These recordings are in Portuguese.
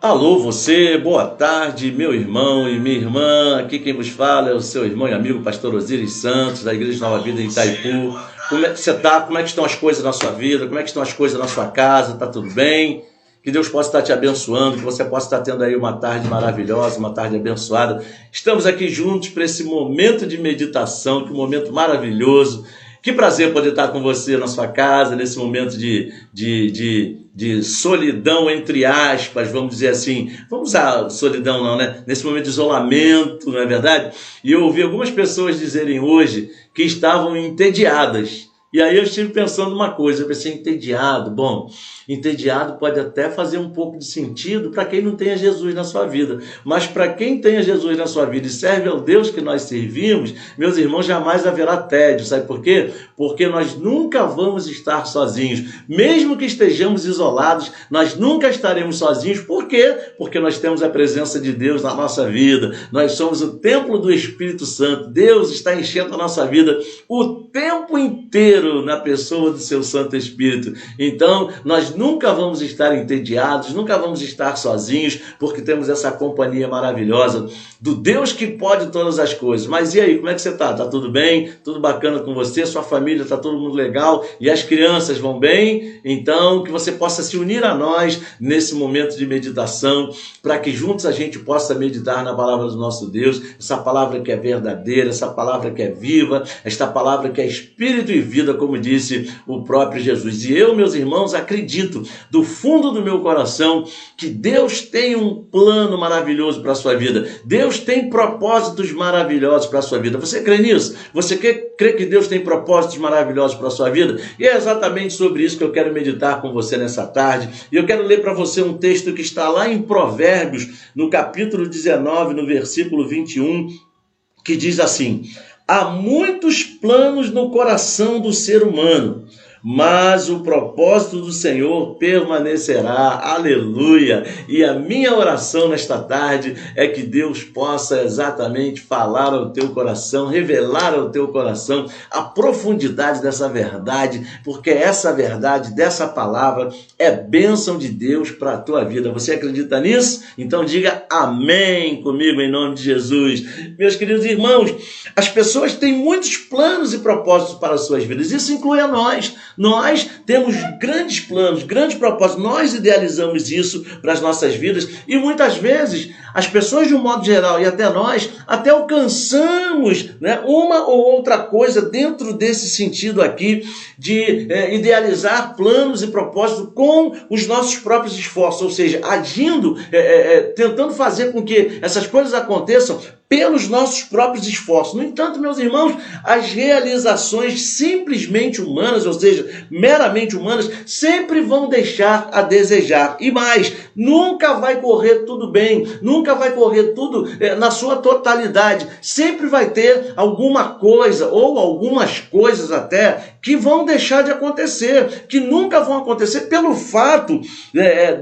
Alô, você, boa tarde, meu irmão e minha irmã. Aqui quem vos fala é o seu irmão e amigo pastor Osiris Santos, da Igreja Nova Vida em Itaipu. Como é que você está? Como é que estão as coisas na sua vida? Como é que estão as coisas na sua casa? Está tudo bem? Que Deus possa estar te abençoando, que você possa estar tendo aí uma tarde maravilhosa, uma tarde abençoada. Estamos aqui juntos para esse momento de meditação, que é um momento maravilhoso. Que prazer poder estar com você na sua casa, nesse momento de solidão, entre aspas, vamos dizer assim. Vamos usar solidão não, né? Nesse momento de isolamento, não é verdade? E eu ouvi algumas pessoas dizerem hoje que estavam entediadas. E aí eu estive pensando uma coisa, eu pensei, entediado. Bom, entediado pode até fazer um pouco de sentido para quem não tenha Jesus na sua vida. Mas para quem tenha Jesus na sua vida e serve ao Deus que nós servimos, meus irmãos, jamais haverá tédio. Sabe por quê? Porque nós nunca vamos estar sozinhos. Mesmo que estejamos isolados, nós nunca estaremos sozinhos. Por quê? Porque nós temos a presença de Deus na nossa vida. Nós somos o templo do Espírito Santo. Deus está enchendo a nossa vida o tempo inteiro na pessoa do seu Santo Espírito. Então, nós nunca vamos estar entediados, nunca vamos estar sozinhos, porque temos essa companhia maravilhosa do Deus que pode todas as coisas. Mas e aí, como é que você está? Está tudo bem? Tudo bacana com você? Sua família? Está todo mundo legal? E as crianças vão bem? Então, que você possa se unir a nós nesse momento de meditação, para que juntos a gente possa meditar na palavra do nosso Deus, essa palavra que é verdadeira, essa palavra que é viva, esta palavra que é espírito e vida, como disse o próprio Jesus. E eu, meus irmãos, acredito do fundo do meu coração que Deus tem um plano maravilhoso para a sua vida. Deus tem propósitos maravilhosos para a sua vida. Você crê nisso? Você crê que Deus tem propósitos maravilhosos para a sua vida? E é exatamente sobre isso que eu quero meditar com você nessa tarde. E eu quero ler para você um texto que está lá em Provérbios, no capítulo 19, no versículo 21, que diz assim: há muitos planos no coração do ser humano, mas o propósito do Senhor permanecerá. Aleluia! E a minha oração nesta tarde é que Deus possa exatamente falar ao teu coração, revelar ao teu coração a profundidade dessa verdade, porque essa verdade, dessa palavra, é bênção de Deus para a tua vida. Você acredita nisso? Então diga amém comigo em nome de Jesus. Meus queridos irmãos, as pessoas têm muitos planos e propósitos para as suas vidas. Isso inclui a nós. Nós temos grandes planos, grandes propósitos, nós idealizamos isso para as nossas vidas e muitas vezes as pessoas de um modo geral e até nós, até alcançamos, né, uma ou outra coisa dentro desse sentido aqui de idealizar planos e propósitos com os nossos próprios esforços, ou seja, agindo, tentando fazer com que essas coisas aconteçam pelos nossos próprios esforços. No entanto, meus irmãos, as realizações simplesmente humanas, ou seja, meramente humanas, sempre vão deixar a desejar. E mais, nunca vai correr tudo bem, nunca vai correr tudo na sua totalidade. Sempre vai ter alguma coisa, ou algumas coisas até, que vão deixar de acontecer, que nunca vão acontecer pelo fato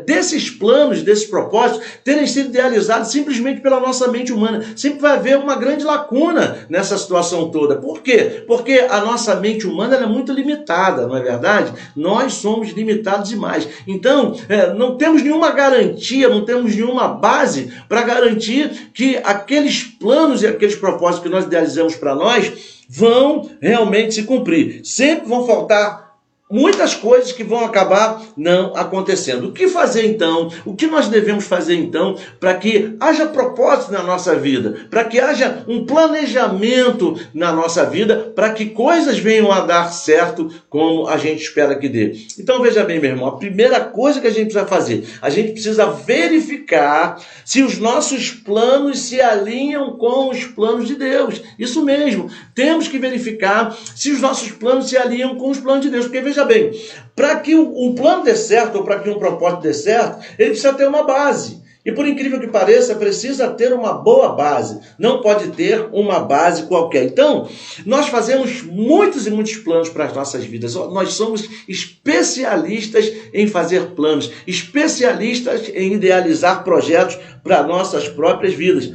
desses planos, desses propósitos, terem sido idealizados simplesmente pela nossa mente humana. Sempre vai haver uma grande lacuna nessa situação toda. Por quê? Porque a nossa mente humana é muito limitada, não é verdade? Nós somos limitados demais. Então, não temos nenhuma garantia, não temos nenhuma base para garantir que aqueles planos e aqueles propósitos que nós idealizamos para nós vão realmente se cumprir. Sempre vão faltar muitas coisas que vão acabar não acontecendo. O que fazer então? O que nós devemos fazer então para que haja propósito na nossa vida? Para que haja um planejamento na nossa vida, para que coisas venham a dar certo como a gente espera que dê. Então veja bem, meu irmão, a primeira coisa que a gente precisa fazer, a gente precisa verificar se os nossos planos se alinham com os planos de Deus. Isso mesmo, temos que verificar se os nossos planos se alinham com os planos de Deus, porque veja bem, para que um plano dê certo, ou para que um propósito dê certo, ele precisa ter uma base. E por incrível que pareça, precisa ter uma boa base. Não pode ter uma base qualquer. Então, nós fazemos muitos e muitos planos para as nossas vidas. Nós somos especialistas em fazer planos, especialistas em idealizar projetos para nossas próprias vidas.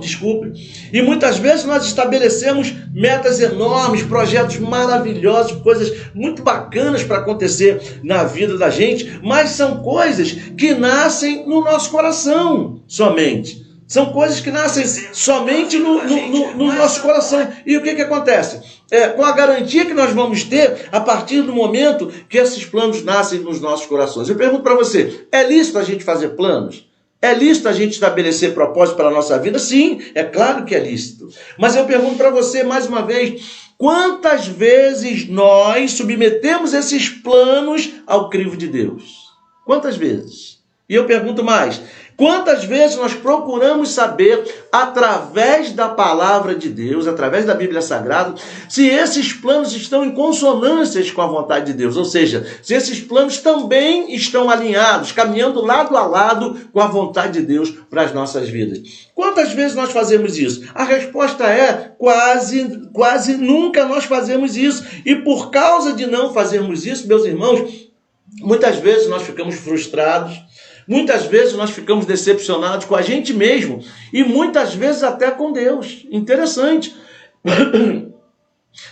Desculpe. E muitas vezes nós estabelecemos metas enormes, projetos maravilhosos, coisas muito bacanas para acontecer na vida da gente, mas são coisas que nascem no nosso coração somente. São coisas que nascem somente no nosso coração. E o que acontece? Com a garantia que nós vamos ter a partir do momento que esses planos nascem nos nossos corações. Eu pergunto para você, é lícito a gente fazer planos? É lícito a gente estabelecer propósito para a nossa vida? Sim, é claro que é lícito. Mas eu pergunto para você mais uma vez, quantas vezes nós submetemos esses planos ao crivo de Deus? Quantas vezes? E eu pergunto mais, quantas vezes nós procuramos saber, através da palavra de Deus, através da Bíblia Sagrada, se esses planos estão em consonância com a vontade de Deus, ou seja, se esses planos também estão alinhados, caminhando lado a lado com a vontade de Deus para as nossas vidas. Quantas vezes nós fazemos isso? A resposta é quase nunca nós fazemos isso. E por causa de não fazermos isso, meus irmãos, muitas vezes nós ficamos frustrados, muitas vezes nós ficamos decepcionados com a gente mesmo e muitas vezes até com Deus. Interessante.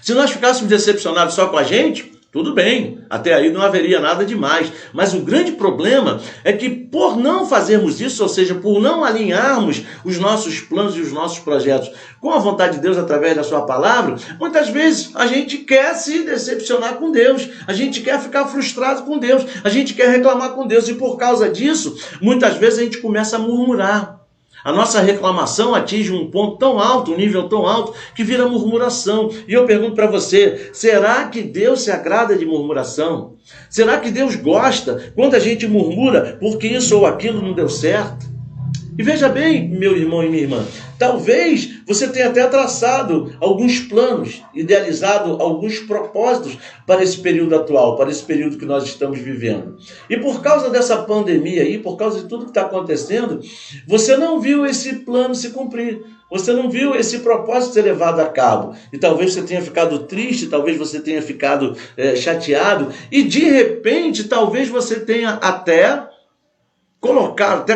Se nós ficássemos decepcionados só com a gente, tudo bem, até aí não haveria nada demais. Mas o grande problema é que por não fazermos isso, ou seja, por não alinharmos os nossos planos e os nossos projetos com a vontade de Deus através da sua palavra, muitas vezes a gente quer se decepcionar com Deus, a gente quer ficar frustrado com Deus, a gente quer reclamar com Deus e por causa disso, muitas vezes a gente começa a murmurar. A nossa reclamação atinge um ponto tão alto, um nível tão alto, que vira murmuração. E eu pergunto para você, será que Deus se agrada de murmuração? Será que Deus gosta quando a gente murmura porque isso ou aquilo não deu certo? E veja bem, meu irmão e minha irmã, talvez você tenha até traçado alguns planos, idealizado alguns propósitos para esse período atual, para esse período que nós estamos vivendo. E por causa dessa pandemia aí, por causa de tudo que está acontecendo, você não viu esse plano se cumprir. Você não viu esse propósito ser levado a cabo. E talvez você tenha ficado triste, talvez você tenha ficado chateado. E de repente, talvez você tenha até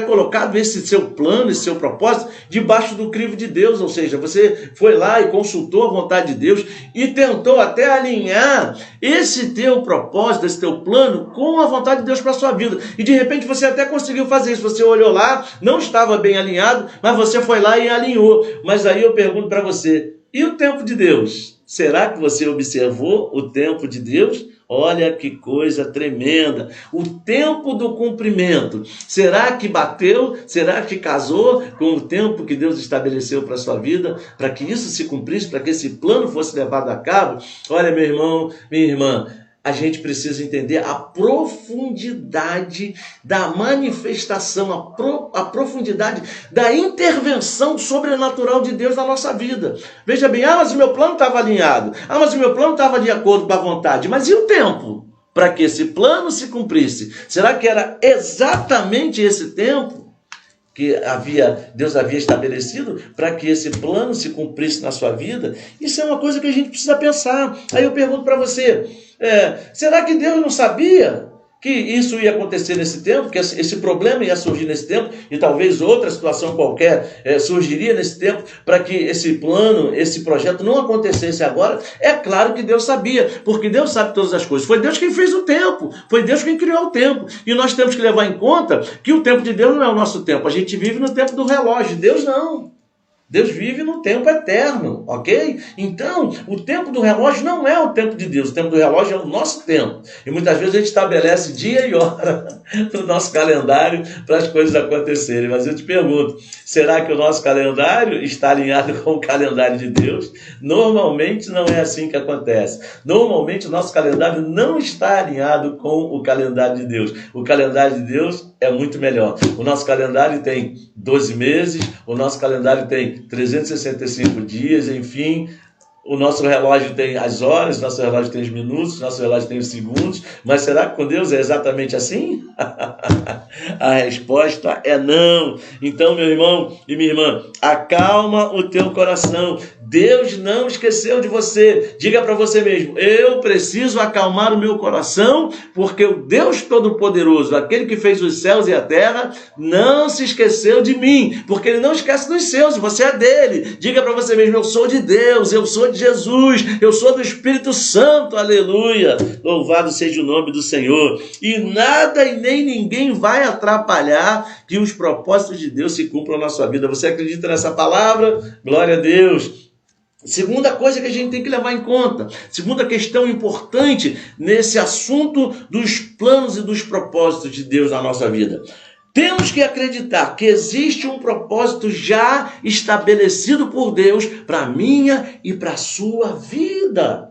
colocado esse seu plano, esse seu propósito debaixo do crivo de Deus, ou seja, você foi lá e consultou a vontade de Deus e tentou até alinhar esse teu propósito, esse teu plano com a vontade de Deus para a sua vida. E de repente você até conseguiu fazer isso, você olhou lá, não estava bem alinhado, mas você foi lá e alinhou. Mas aí eu pergunto para você, e o tempo de Deus? Será que você observou o tempo de Deus? Olha que coisa tremenda. O tempo do cumprimento. Será que bateu? Será que casou com o tempo que Deus estabeleceu para a sua vida? Para que isso se cumprisse, para que esse plano fosse levado a cabo? Olha, meu irmão, minha irmã, a gente precisa entender a profundidade da manifestação, a profundidade da intervenção sobrenatural de Deus na nossa vida. Veja bem, mas o meu plano estava alinhado, mas o meu plano estava de acordo com a vontade, mas e o tempo para que esse plano se cumprisse? Será que era exatamente esse tempo que Deus havia estabelecido para que esse plano se cumprisse na sua vida? Isso é uma coisa que a gente precisa pensar. Aí eu pergunto para você, será que Deus não sabia que isso ia acontecer nesse tempo, que esse problema ia surgir nesse tempo, e talvez outra situação qualquer surgiria nesse tempo, para que esse plano, esse projeto não acontecesse agora? É claro que Deus sabia, porque Deus sabe todas as coisas. Foi Deus quem fez o tempo, foi Deus quem criou o tempo, e nós temos que levar em conta que o tempo de Deus não é o nosso tempo, a gente vive no tempo do relógio, Deus não. Deus vive no tempo eterno, ok? Então, o tempo do relógio não é o tempo de Deus, o tempo do relógio é o nosso tempo. E muitas vezes a gente estabelece dia e hora no nosso calendário para as coisas acontecerem. Mas eu te pergunto, será que o nosso calendário está alinhado com o calendário de Deus? Normalmente não é assim que acontece. Normalmente o nosso calendário não está alinhado com o calendário de Deus. O calendário de Deus é muito melhor. O nosso calendário tem 12 meses, o nosso calendário tem 365 dias, enfim, o nosso relógio tem as horas, nosso relógio tem os minutos, nosso relógio tem os segundos, mas será que com Deus é exatamente assim? A resposta é não. Então, meu irmão e minha irmã, acalma o teu coração, Deus não esqueceu de você. Diga para você mesmo: eu preciso acalmar o meu coração, porque o Deus Todo-Poderoso, aquele que fez os céus e a terra, não se esqueceu de mim, porque ele não esquece dos seus, você é dele. Diga para você mesmo: eu sou de Deus, eu sou de Jesus, eu sou do Espírito Santo, aleluia. Louvado seja o nome do Senhor. E nada e nem ninguém vai atrapalhar que os propósitos de Deus se cumpram na sua vida. Você acredita nessa palavra? Glória a Deus. Segunda coisa que a gente tem que levar em conta, segunda questão importante nesse assunto dos planos e dos propósitos de Deus na nossa vida. Temos que acreditar que existe um propósito já estabelecido por Deus para a minha e para a sua vida.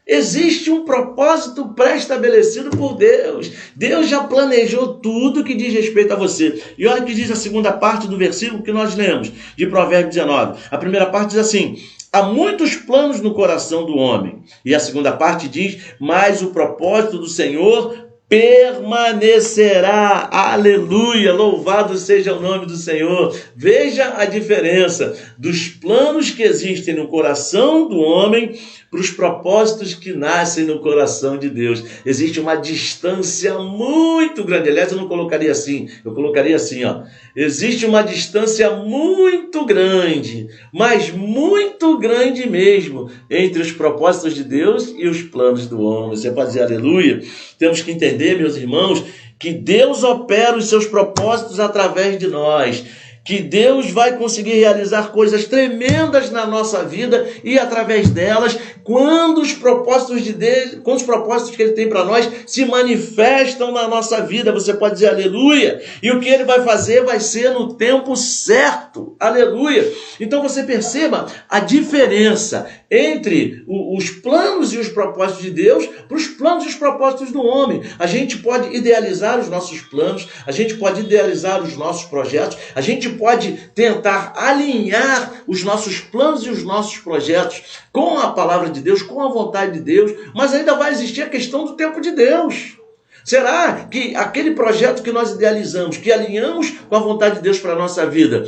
Existe um propósito pré-estabelecido por Deus. Deus já planejou tudo que diz respeito a você. E olha o que diz a segunda parte do versículo que nós lemos, de Provérbios 19. A primeira parte diz assim: há muitos planos no coração do homem. E a segunda parte diz: mas o propósito do Senhor permanecerá. Aleluia, louvado seja o nome do Senhor. Veja a diferença dos planos que existem no coração do homem para os propósitos que nascem no coração de Deus. Existe uma distância muito grande. Aliás, eu não colocaria assim, eu colocaria assim, ó. Existe uma distância muito grande, mas muito grande mesmo, entre os propósitos de Deus e os planos do homem. Você pode dizer aleluia? Temos que entender, meus irmãos, que Deus opera os seus propósitos através de nós, que Deus vai conseguir realizar coisas tremendas na nossa vida e através delas, quando os propósitos de Deus, quando os propósitos que Ele tem para nós se manifestam na nossa vida. Você pode dizer aleluia? E o que Ele vai fazer vai ser no tempo certo. Aleluia! Então você perceba a diferença entre os planos e os propósitos de Deus para os planos e os propósitos do homem. A gente pode idealizar os nossos planos, a gente pode idealizar os nossos projetos, a gente pode tentar alinhar os nossos planos e os nossos projetos com a palavra de Deus, com a vontade de Deus, mas ainda vai existir a questão do tempo de Deus. Será que aquele projeto que nós idealizamos, que alinhamos com a vontade de Deus para a nossa vida,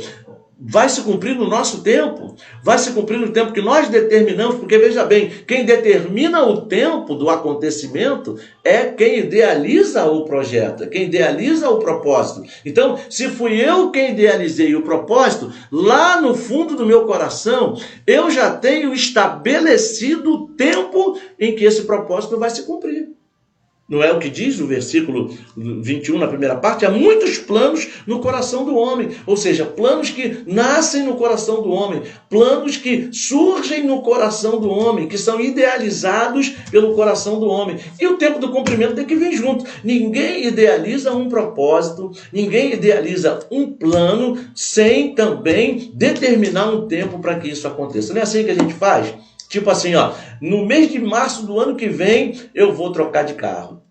vai se cumprir no nosso tempo? Vai se cumprir no tempo que nós determinamos? Porque veja bem, quem determina o tempo do acontecimento é quem idealiza o projeto, quem idealiza o propósito. Então, se fui eu quem idealizei o propósito, lá no fundo do meu coração, eu já tenho estabelecido o tempo em que esse propósito vai se cumprir. Não é o que diz no versículo 21, na primeira parte? Há muitos planos no coração do homem. Ou seja, planos que nascem no coração do homem. Planos que surgem no coração do homem, que são idealizados pelo coração do homem. E o tempo do cumprimento tem que vir junto. Ninguém idealiza um propósito, ninguém idealiza um plano sem também determinar um tempo para que isso aconteça. Não é assim que a gente faz? Tipo assim, ó, no mês de março do ano que vem, eu vou trocar de carro.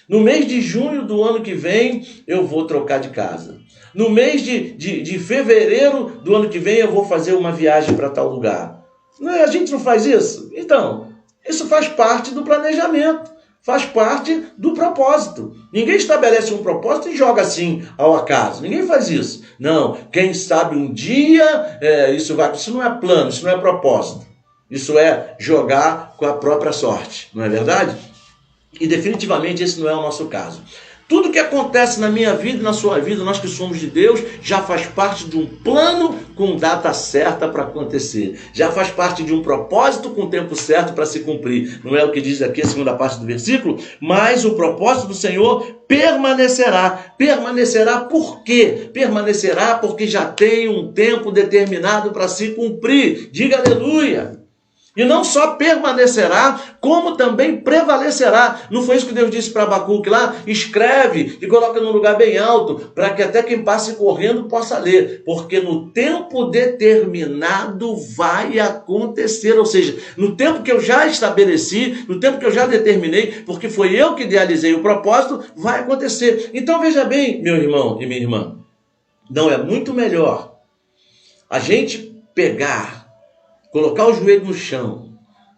No mês de junho do ano que vem, eu vou trocar de casa. No mês de fevereiro do ano que vem, eu vou fazer uma viagem para tal lugar. Não é? A gente não faz isso? Então, isso faz parte do planejamento, faz parte do propósito. Ninguém estabelece um propósito e joga assim ao acaso. Ninguém faz isso. Não, quem sabe um dia, isso não é plano, isso não é propósito. Isso é jogar com a própria sorte, não é verdade? E definitivamente esse não é o nosso caso. Tudo que acontece na minha vida e na sua vida, nós que somos de Deus, já faz parte de um plano com data certa para acontecer. Já faz parte de um propósito com tempo certo para se cumprir. Não é o que diz aqui a segunda parte do versículo? Mas o propósito do Senhor permanecerá. Permanecerá por quê? Permanecerá porque já tem um tempo determinado para se cumprir. Diga aleluia! E não só permanecerá, como também prevalecerá. Não foi isso que Deus disse para Abacuque lá? Escreve e coloca num lugar bem alto, para que até quem passe correndo possa ler. Porque no tempo determinado vai acontecer. Ou seja, no tempo que eu já estabeleci, no tempo que eu já determinei, porque foi eu que idealizei o propósito, vai acontecer. Então veja bem, meu irmão e minha irmã, não é muito melhor a gente pegar, colocar o joelho no chão,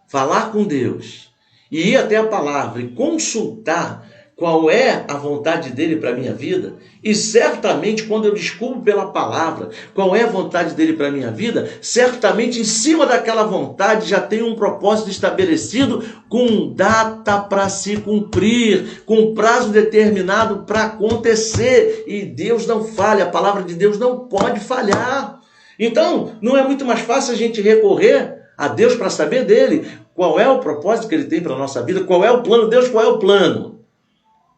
falar com Deus e ir até a palavra e consultar qual é a vontade dele para a minha vida, e certamente quando eu descubro pela palavra qual é a vontade dele para a minha vida, certamente em cima daquela vontade já tem um propósito estabelecido com data para se cumprir, com prazo determinado para acontecer, e Deus não falha, a palavra de Deus não pode falhar. Então, não é muito mais fácil a gente recorrer a Deus para saber dele qual é o propósito que ele tem para a nossa vida, qual é o plano, Deus, qual é o plano?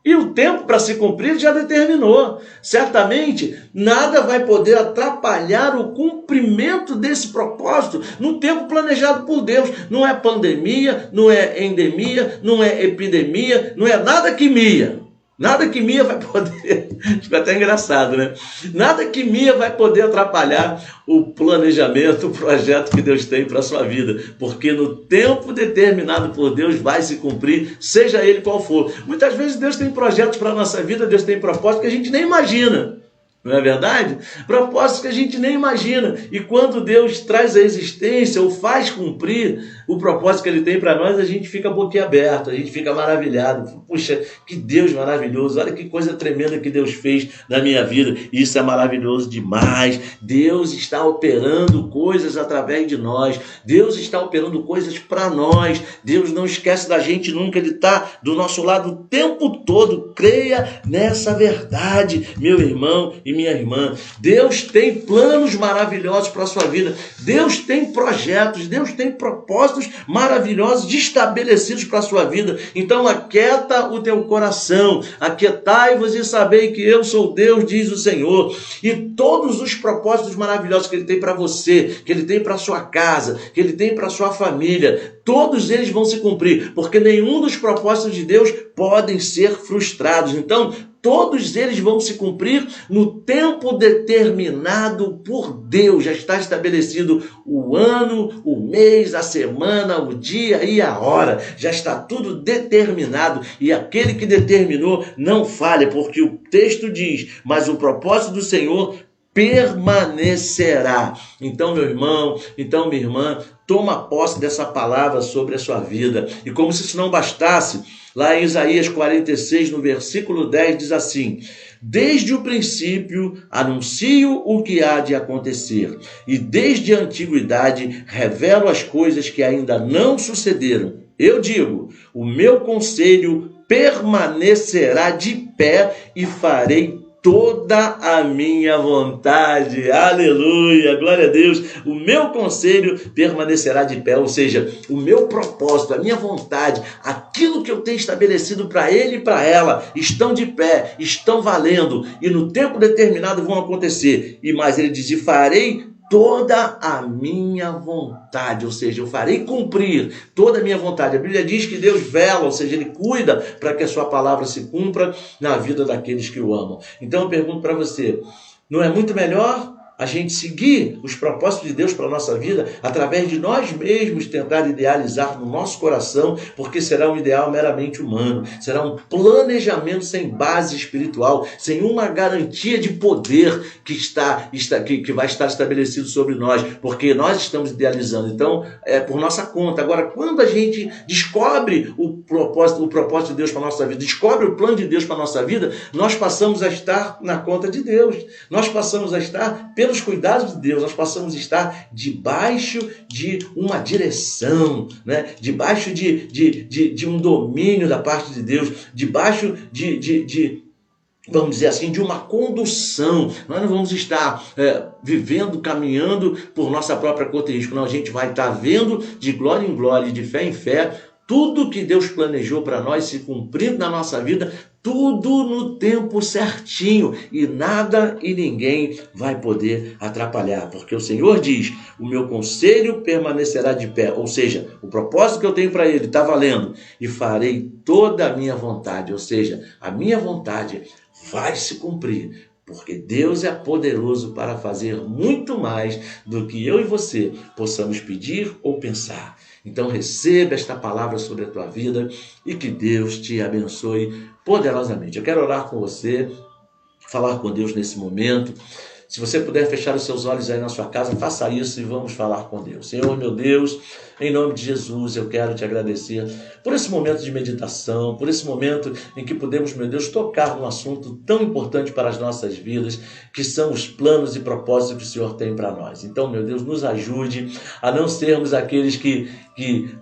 E o tempo para se cumprir já determinou. Certamente, nada vai poder atrapalhar o cumprimento desse propósito no tempo planejado por Deus. Não é pandemia, não é endemia, não é epidemia, não é nada que mia. Nada que Mia vai poder, fica até engraçado, né? Nada que Mia vai poder atrapalhar o planejamento, o projeto que Deus tem para a sua vida, porque no tempo determinado por Deus vai se cumprir, seja ele qual for. Muitas vezes Deus tem projetos para a nossa vida, Deus tem propósitos que a gente nem imagina. Não é verdade? Propósitos que a gente nem imagina. E quando Deus traz a existência ou faz cumprir o propósito que ele tem para nós, a gente fica boquiaberto, a gente fica maravilhado. Puxa, que Deus maravilhoso, olha que coisa tremenda que Deus fez na minha vida. Isso é maravilhoso demais. Deus está operando coisas através de nós. Deus está operando coisas para nós. Deus não esquece da gente nunca, ele está do nosso lado o tempo todo. Creia nessa verdade, meu irmão e minha irmã. Deus tem planos maravilhosos para a sua vida. Deus tem projetos, Deus tem propósitos maravilhosos estabelecidos para a sua vida. Então aquieta o teu coração, aquietai-vos e sabei que eu sou Deus, diz o Senhor. E todos os propósitos maravilhosos que ele tem para você, que ele tem para a sua casa, que ele tem para a sua família, todos eles vão se cumprir, porque nenhum dos propósitos de Deus podem ser frustrados. Então, todos eles vão se cumprir no tempo determinado por Deus. Já está estabelecido o ano, o mês, a semana, o dia e a hora. Já está tudo determinado. E aquele que determinou não falha, porque o texto diz, mas o propósito do Senhor permanecerá. Então, meu irmão, então, minha irmã, toma posse dessa palavra sobre a sua vida. E como se isso não bastasse, lá em Isaías 46, no versículo 10, diz assim: desde o princípio anuncio o que há de acontecer, e desde a antiguidade revelo as coisas que ainda não sucederam. Eu digo, o meu conselho permanecerá de pé e farei toda a minha vontade. Aleluia, glória a Deus. O meu conselho permanecerá de pé, ou seja, o meu propósito, a minha vontade, aquilo que eu tenho estabelecido para ele e para ela, estão de pé, estão valendo, e no tempo determinado vão acontecer. E mais ele diz, e farei toda a minha vontade, ou seja, eu farei cumprir toda a minha vontade. A Bíblia diz que Deus vela, ou seja, ele cuida para que a sua palavra se cumpra na vida daqueles que o amam. Então eu pergunto para você, não é muito melhor a gente seguir os propósitos de Deus para a nossa vida, através de nós mesmos tentar idealizar no nosso coração, porque será um ideal meramente humano, será um planejamento sem base espiritual, sem uma garantia de poder que vai estar estabelecido sobre nós, porque nós estamos idealizando, então é por nossa conta. Agora, quando a gente descobre o propósito de Deus para a nossa vida, descobre o plano de Deus para a nossa vida, nós passamos a estar na conta de Deus, nós passamos a estar pelos cuidados de Deus, nós passamos a estar debaixo de uma direção, né? Debaixo de um domínio da parte de Deus, debaixo vamos dizer assim, de uma condução. Nós não vamos estar vivendo, caminhando por nossa própria conta e risco, não. A gente vai estar vendo de glória em glória, de fé em fé, tudo que Deus planejou para nós se cumprindo na nossa vida, tudo no tempo certinho, e nada e ninguém vai poder atrapalhar, porque o Senhor diz, o meu conselho permanecerá de pé, ou seja, o propósito que eu tenho para ele está valendo, e farei toda a minha vontade, ou seja, a minha vontade vai se cumprir, porque Deus é poderoso para fazer muito mais do que eu e você possamos pedir ou pensar. Então receba esta palavra sobre a tua vida e que Deus te abençoe poderosamente. Eu quero orar com você, falar com Deus nesse momento. Se você puder fechar os seus olhos aí na sua casa, faça isso e vamos falar com Deus. Senhor, meu Deus, em nome de Jesus, eu quero te agradecer por esse momento de meditação, por esse momento em que podemos, meu Deus, tocar num assunto tão importante para as nossas vidas, que são os planos e propósitos que o Senhor tem para nós. Então, meu Deus, nos ajude a não sermos aqueles que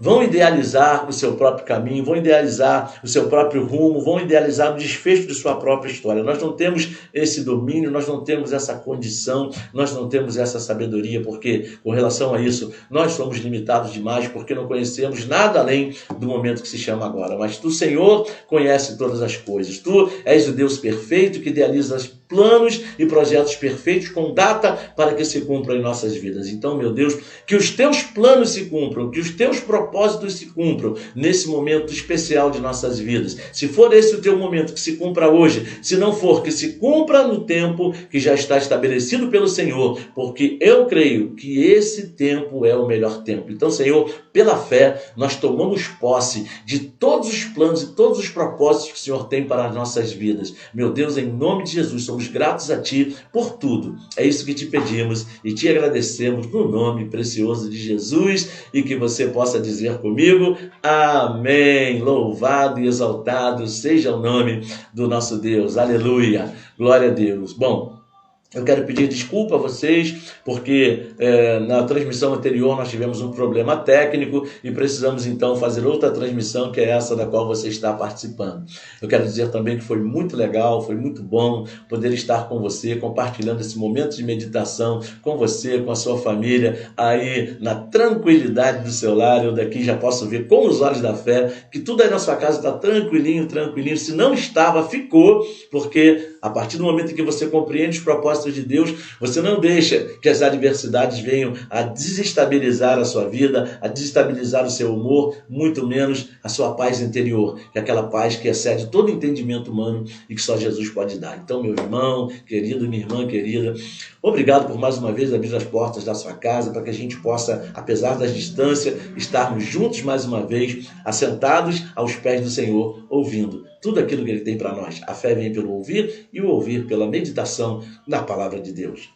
vão idealizar o seu próprio caminho, vão idealizar o seu próprio rumo, vão idealizar o desfecho de sua própria história. Nós não temos esse domínio, nós não temos essa condição, nós não temos essa sabedoria, porque com relação a isso, nós somos limitados demais, porque não conhecemos nada além do momento que se chama agora. Mas tu, Senhor, conhece todas as coisas. Tu és o Deus perfeito que idealiza planos e projetos perfeitos com data para que se cumpram em nossas vidas. Então, meu Deus, que os teus planos se cumpram, que os teus propósitos se cumpram nesse momento especial de nossas vidas. Se for esse o teu momento, que se cumpra hoje. Se não for, que se cumpra no tempo que já está estabelecido pelo Senhor, porque eu creio que esse tempo é o melhor tempo. Então, Senhor, pela fé, nós tomamos posse de todos os planos e todos os propósitos que o Senhor tem para as nossas vidas. Meu Deus, em nome de Jesus, somos gratos a Ti por tudo. É isso que te pedimos e te agradecemos no nome precioso de Jesus, e que você possa dizer comigo, amém. Louvado e exaltado seja o nome do nosso Deus. Aleluia. Glória a Deus. Bom, eu quero pedir desculpa a vocês, porque na transmissão anterior nós tivemos um problema técnico e precisamos então fazer outra transmissão, que é essa da qual você está participando. Eu quero dizer também que foi muito legal, foi muito bom poder estar com você, compartilhando esse momento de meditação com você, com a sua família, aí na tranquilidade do seu lar. Eu daqui já posso ver com os olhos da fé que tudo aí na sua casa está tranquilinho, tranquilinho. Se não estava, ficou, porque a partir do momento em que você compreende os propósitos de Deus, você não deixa que as adversidades venham a desestabilizar a sua vida, a desestabilizar o seu humor, muito menos a sua paz interior, que é aquela paz que excede todo entendimento humano e que só Jesus pode dar. Então, meu irmão querido, minha irmã querida, obrigado por mais uma vez abrir as portas da sua casa, para que a gente possa, apesar das distâncias, estarmos juntos mais uma vez, assentados aos pés do Senhor, ouvindo tudo aquilo que Ele tem para nós. A fé vem pelo ouvir e o ouvir pela meditação na palavra de Deus.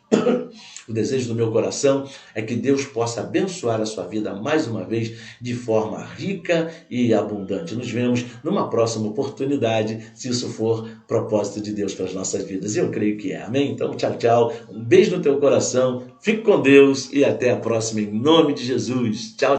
O desejo do meu coração é que Deus possa abençoar a sua vida mais uma vez de forma rica e abundante. Nos vemos numa próxima oportunidade, se isso for propósito de Deus para as nossas vidas. E eu creio que é. Amém? Então, tchau, tchau. Um beijo no teu coração. Fique com Deus e até a próxima em nome de Jesus. Tchau.